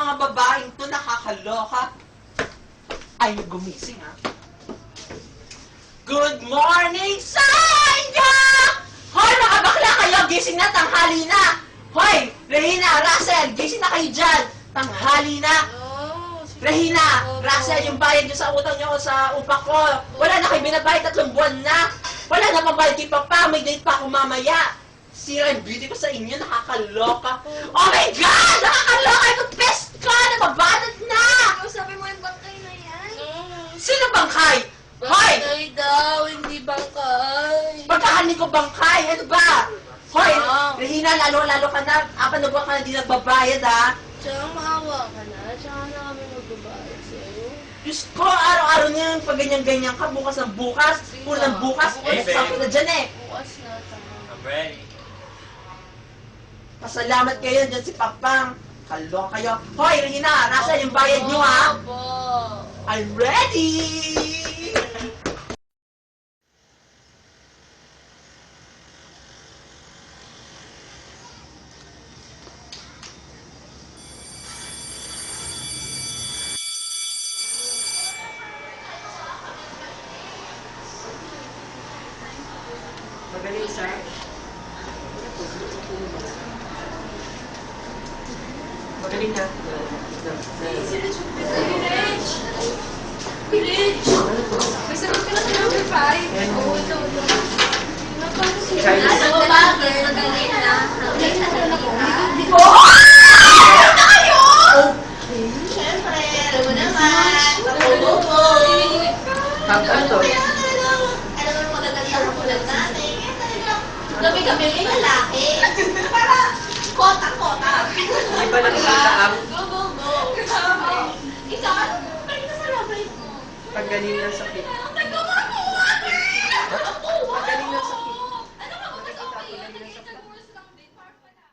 mga babaeng to nakakaloka. Ay, gumising ha. Good morning sa inyo! Hoy, mga bakla kayo! Gising na, tanghali na! Hoy, Regina, Russell, gising na kayo dyan! Tanghali na! Regina, Russell, yung bayad nyo sa utang nyo sa upa ko. Wala na kayo binabayad, 3 buwan na. Wala na pambayad kay Papa, may date pa ako mamaya. Sira yung beauty ko sa inyo, nakakaloka. Oh my God! Nakakaloka! Itong pest ko! Nababanat na! Sabi mo yung bangkay na yan? Sino bangkay? Hoy! Bangkay daw, hindi bangkay. Pagkakanin ko bangkay, ano ba? Hoy, Regina, lalo-lalo ka na. 4 na buwan ka na di nagbabayad, ha? Tsaka maawa ka na. Tsaka na kami magbabayad sa'yo. Diyos ko, araw-araw niya yung pag ganyan-ganyan ka, bukas ng bukas, puro ng bukas, Hey, babe. sabi na dyan eh. Bukas na tayo. I'm ready. Pasalamat kayo dyan si Papang. Kalong kayo. Hoy, Regina, nasa yung bayad nyo, ha? Opo. I'm ready! Magaling, sir. Magaling na. Village! May sagot ka na sa number 5. Oo, ito. Chinese. Ano ba? Magaling na. Oh! Siyempre, alam mo naman. Kapulo. Ano to? Alam mo magagaling ang kapulan natin. Gabi kami may lalaki. Para kota-kota. Hindi ba nakikita ang Go, go, go. Ikaw, ano balik na sa labay mo? paggaling ng sakit? Ang nagkakakuha! Paggaling ng sakit. Ano ka ba? Mas okay yun. Nag-intercourse lang din. Parang wala.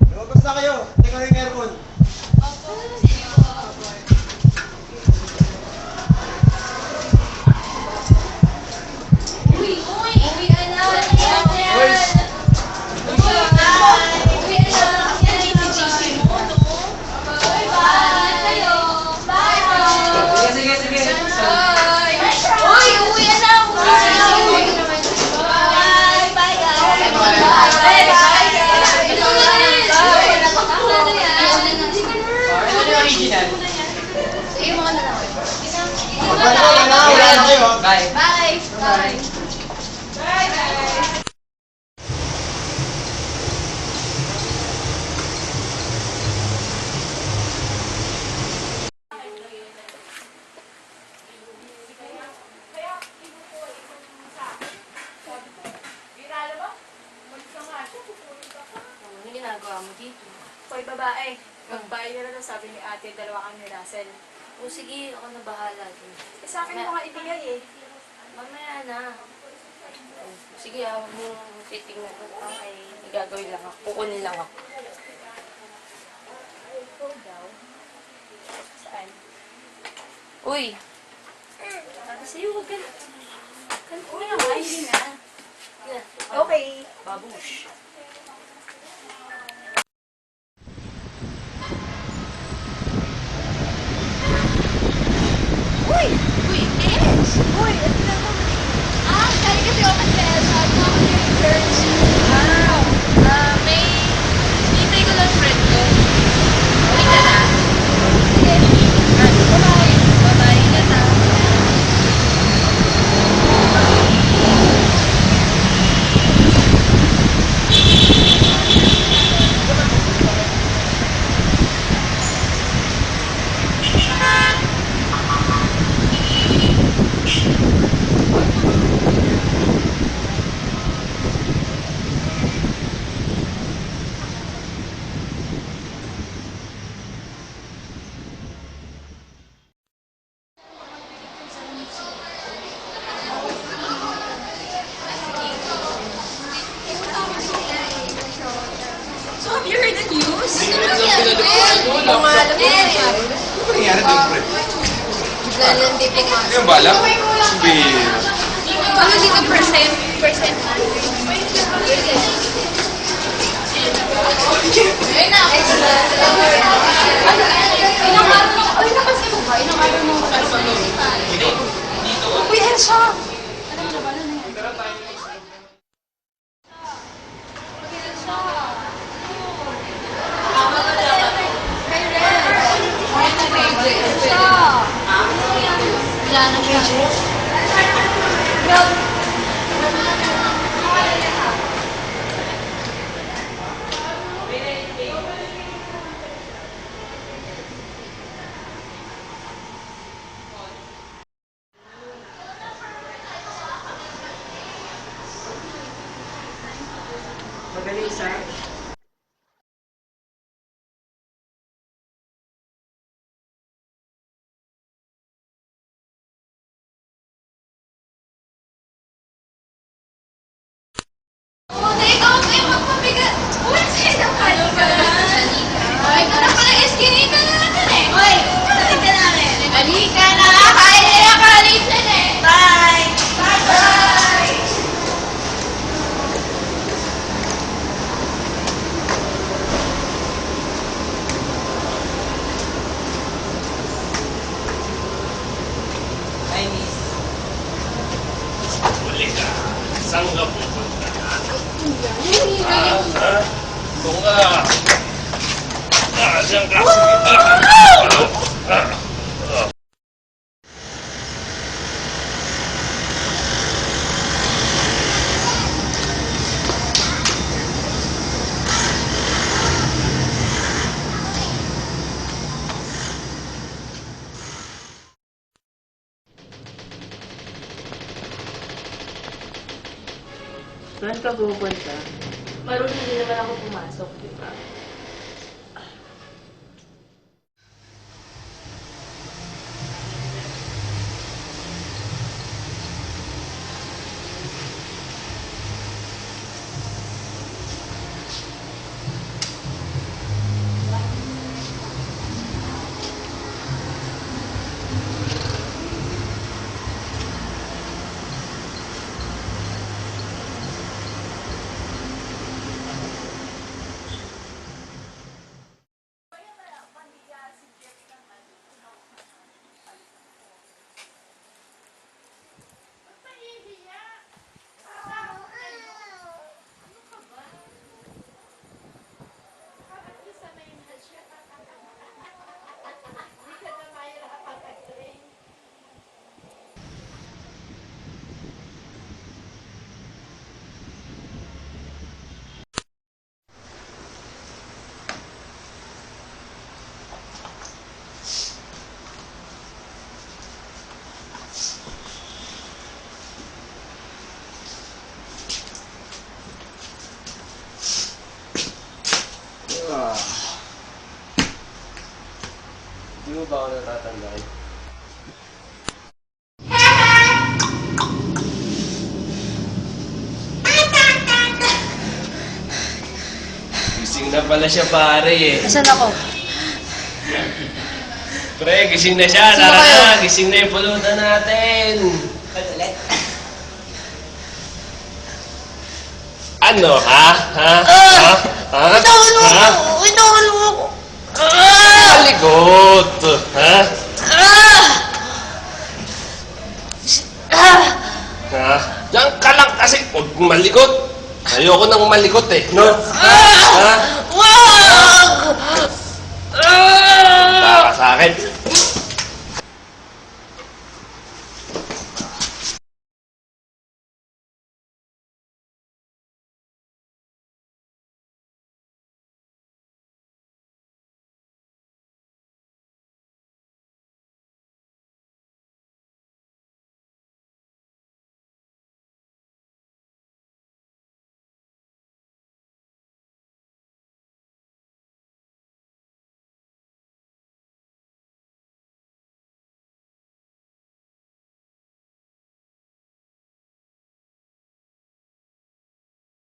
Lumabas na kayo. Tingnan yung aircon. Uy, anak! Boys! Uy, anak! Yan, iti-GC mo, no? Bye! Kayo! Bye! Sige, sige, sige. Bye! Uy, anak! Bye! Bye, guys! Bye, guys! Ito na rin! Ano yung original? Sige, mga na lang. Magbalik ka na. Wala na kayo. Bye. Bye! Bye! Bye, guys! Ano ginagawa mo dito? Hoy, babae. Magbayad na sabi ni ate, 2 kami ni Russell. O sige, ako na bahala dun. Eh, sa akin mo nga ibigay eh. Mamaya na. O, sige, huwag mo titignan ko pa kay gagawin lang ako. Kukunin lang ako. Ikaw daw. Saan? Uy! Sabi sa'yo, huwag ka na. Uy, naman, hindi na. Yan. Okay. Babush. Uy, Eds! Uy, ito na mo. Kaya kasi ako nag-Eds. Ano ako yung church? May... Hintay ko lang friend ko. Uwi ka na. Sige. Bye-bye. Bye-bye. Ingat na. Hindi ko nga alam na yan. Ano nangyari doon, pre? Lalandi pa nga. Yung bala? Sabi, Ano dito percent? Percent na. Ayun na. Ilang araw mo? Ay, napansin mo ba? Ilang araw mo? Uy, Elsa! Alam mo ba? Ano na yan? Wala na siya. Magaling, sir. Ikaw kayo magpabigat. Uy, sa'yo ka naman. Ay, ito na pala eskinita na natin eh. Uy, kapatid ka namin. Halika na. Kain nila kalisan eh. Bye! Bye-bye. Hi, miss. Huli ka. Saan ka pupunta? Ito nga. Saan ka? Saan ka pupunta? Marunong din naman ako pumasok, di ba? di mo ba ako natatandaan? Gising na pala siya, pare eh. Nasaan ako? Pre, gising na siya. Sino Tara kayo? na, gising na yung pulutan natin. Ulit. Ano, ha? Ha? Ha? Ha? Ha? Itawan mo ako. Malikot. Ha? Ha? Diyan ka lang kasi. Huwag malikot. Ayoko nang malikot eh, no? Ha? Wag! Taka sa akin.